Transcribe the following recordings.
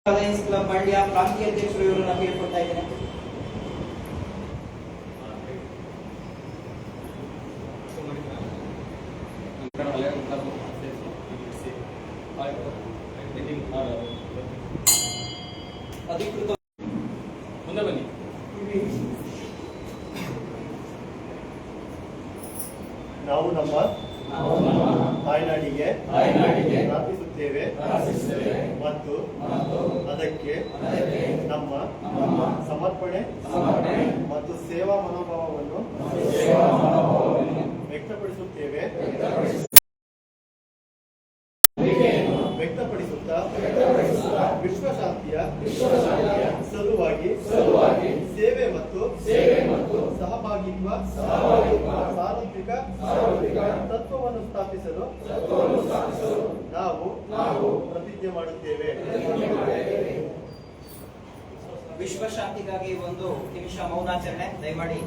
Lions club Mandya ಪ್ರಾಂತೀಯ ಅಧ್ಯಕ್ಷರು ಇವರನ್ನ ಕೇಳ್ಕೊಳ್ತಾ ಇದ್ದೇನೆ. ಅಧಿಕೃತ ಮುಂದೆ ಬನ್ನಿ. ನಾವು ನಮ್ಮ ತಾಯ್ನಾಡಿಗೆ ಪ್ರಾರ್ಥಿಸುತ್ತೇವೆ ಮತ್ತು ಅದಕ್ಕೆ ನಮ್ಮ ಸಮರ್ಪಣೆ ಮತ್ತು ಸೇವಾ ಮನೋಭಾವವನ್ನು ವ್ಯಕ್ತಪಡಿಸುತ್ತೇವೆ. ವ್ಯಕ್ತಪಡಿಸುತ್ತಾ ವಿಶ್ವಶಾಂತಿಯ ಸಲುವಾಗಿ ಸೇವೆ ಮತ್ತು ಸಹಭಾಗಿತ್ವ ಸಾರ್ವತ್ರಿಕ ತತ್ವವನ್ನು ಸ್ಥಾಪಿಸಲು ನಾವು ಪ್ರತಿಜ್ಞೆ ಮಾಡುತ್ತೇವೆ. ವಿಶ್ವಶಾಂತಿಗಾಗಿ ಒಂದು ನಿಮಿಷ ಮೌನಾಚರಣೆ ದಯಮಾಡಿ.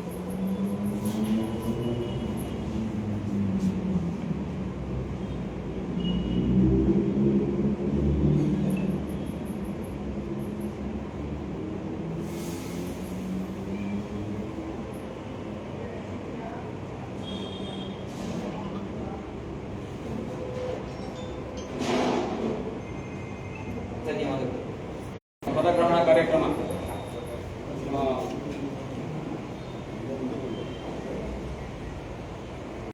ಧನ್ಯವಾದಗಳು. ಪದಗ್ರಹಣ ಕಾರ್ಯಕ್ರಮ